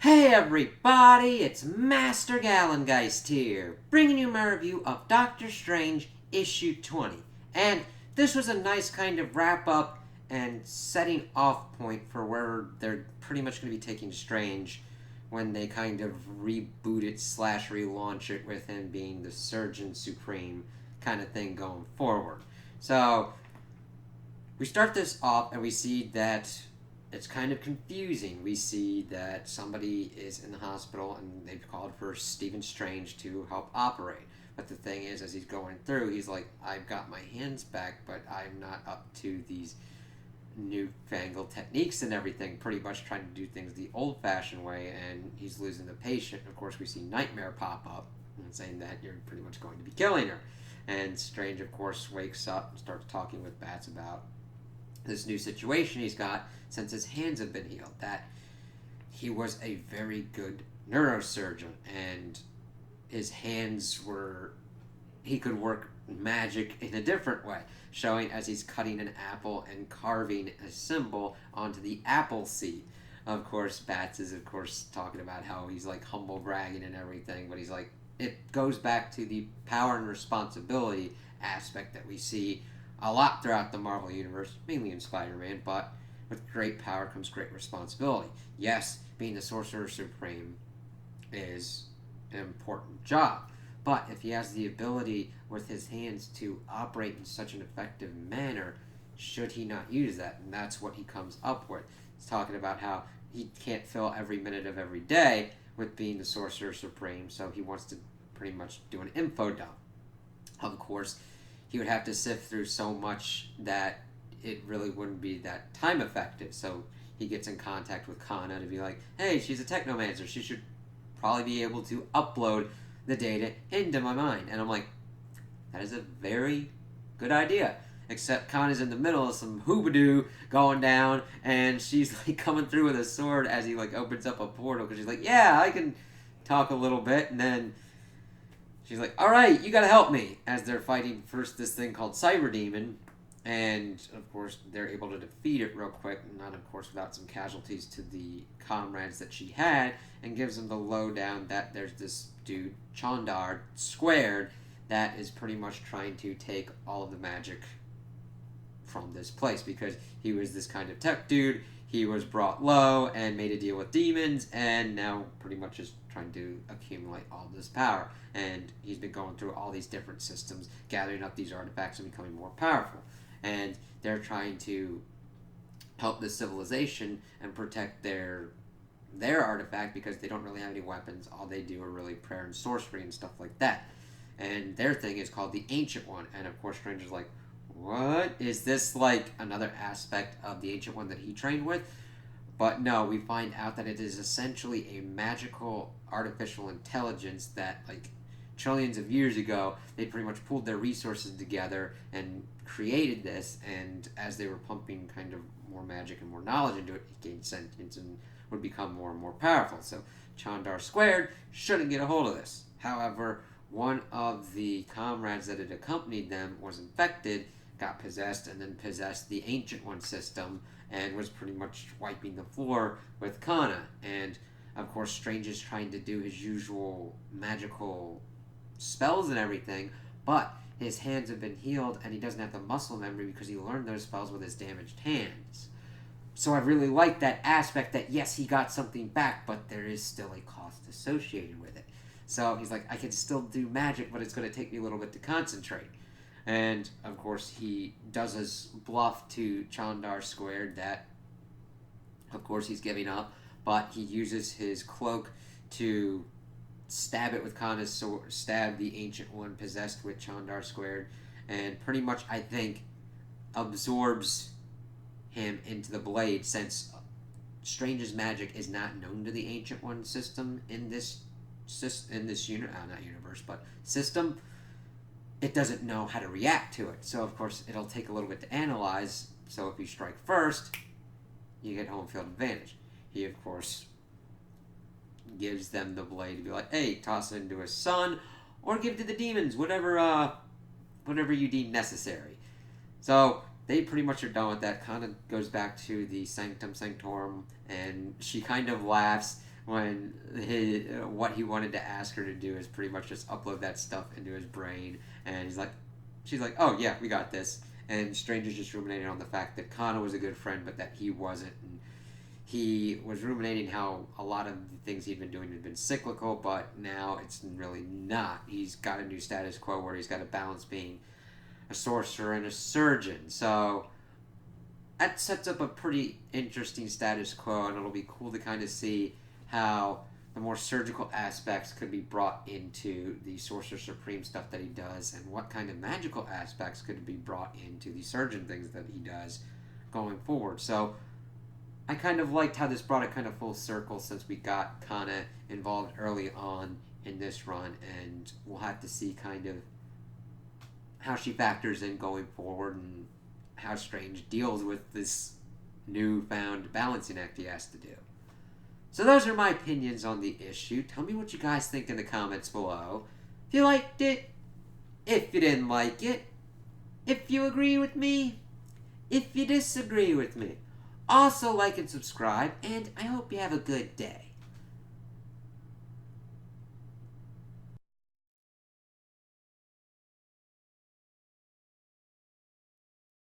Hey everybody, it's Master Gallengeist here, bringing you my review of Doctor Strange issue 20. And this was a nice kind of wrap up and setting off point for where they're pretty much going to be taking Strange when they kind of reboot it slash relaunch it with him being the Surgeon Supreme kind of thing going forward. So we start this off and we see that it's kind of confusing. We see that somebody is in the hospital and they've called for Stephen Strange to help operate. But the thing is, as he's going through, he's like, I've got my hands back, but I'm not up to these newfangled techniques and everything, pretty much trying to do things the old fashioned way, and he's losing the patient. Of course, we see Nightmare pop up and saying that you're pretty much going to be killing her. And Strange, of course, wakes up and starts talking with Bats about this new situation he's got since his hands have been healed. That he was a very good neurosurgeon and his hands were. He could work magic in a different way, showing as he's cutting an apple and carving a symbol onto the apple seed. Of course, Bats is, of course, talking about how he's like humble bragging and everything, but he's like, it goes back to the power and responsibility aspect that we see a lot throughout the Marvel Universe, mainly in Spider-Man, but with great power comes great responsibility. Yes, being the Sorcerer Supreme is an important job, but if he has the ability with his hands to operate in such an effective manner, should he not use that? And that's what he comes up with. He's talking about how he can't fill every minute of every day with being the Sorcerer Supreme, so he wants to pretty much do an info dump. Of course, he would have to sift through so much that it really wouldn't be that time effective. So he gets in contact with Kana to be like, hey, she's a technomancer. She should probably be able to upload the data into my mind. And I'm like, that is a very good idea. Except Kana's in the middle of some hoobadoo going down, and she's like coming through with a sword as he like opens up a portal because she's like, yeah, I can talk a little bit, and then she's like, all right, you gotta help me, as they're fighting first this thing called Cyber Demon, and of course they're able to defeat it real quick, not of course without some casualties to the comrades that she had, and gives them the lowdown that there's this dude, Chandar Squared, that is pretty much trying to take all of the magic from this place, because he was this kind of tech dude. He was brought low and made a deal with demons, and now pretty much is trying to accumulate all this power. And he's been going through all these different systems, gathering up these artifacts and becoming more powerful. And they're trying to help this civilization and protect their artifact, because they don't really have any weapons. All they do are really prayer and sorcery and stuff like that. And their thing is called the Ancient One. And of course, Stranger's like, what? Is this like another aspect of the Ancient One that he trained with? But no, we find out that it is essentially a magical artificial intelligence that, like, trillions of years ago, they pretty much pulled their resources together and created this, and as they were pumping kind of more magic and more knowledge into it, it gained sentience and would become more and more powerful. So Chandar Squared shouldn't get a hold of this. However, one of the comrades that had accompanied them was infected, got possessed, and then possessed the Ancient One system, and was pretty much wiping the floor with Kana. And of course, Strange is trying to do his usual magical spells and everything, but his hands have been healed and he doesn't have the muscle memory because he learned those spells with his damaged hands. So I really like that aspect that yes, he got something back, but there is still a cost associated with it. So he's like, I can still do magic, but it's going to take me a little bit to concentrate. And of course, he does his bluff to Chandar Squared that, of course, he's giving up, but he uses his cloak to stab it with Kana's sword, stab the Ancient One possessed with Chandar Squared, and pretty much, I think, absorbs him into the blade, since Strange's magic is not known to the Ancient One system in this not universe, but system. It doesn't know how to react to it. So, of course, it'll take a little bit to analyze. So, if you strike first, you get home field advantage. He, of course, gives them the blade to be like, hey, toss it into his son, or give it to the demons, whatever you deem necessary. So, they pretty much are done with that. Kana goes back to the Sanctum Sanctorum, and she kind of laughs when what he wanted to ask her to do is pretty much just upload that stuff into his brain, and she's like, oh yeah, we got this. And Strange is just ruminating on the fact that Kana was a good friend, but that he wasn't. And he was ruminating how a lot of the things he'd been doing had been cyclical, but now it's really not. He's got a new status quo where he's got to balance being a sorcerer and a surgeon. So that sets up a pretty interesting status quo, and it'll be cool to kind of see how the more surgical aspects could be brought into the Sorcerer Supreme stuff that he does, and what kind of magical aspects could be brought into the surgeon things that he does going forward. So I kind of liked how this brought it kind of full circle, since we got Kana involved early on in this run, and we'll have to see kind of how she factors in going forward, and how Strange deals with this newfound balancing act he has to do. So those are my opinions on the issue. Tell me what you guys think in the comments below. If you liked it, if you didn't like it, if you agree with me, if you disagree with me. Also like and subscribe, and I hope you have a good day.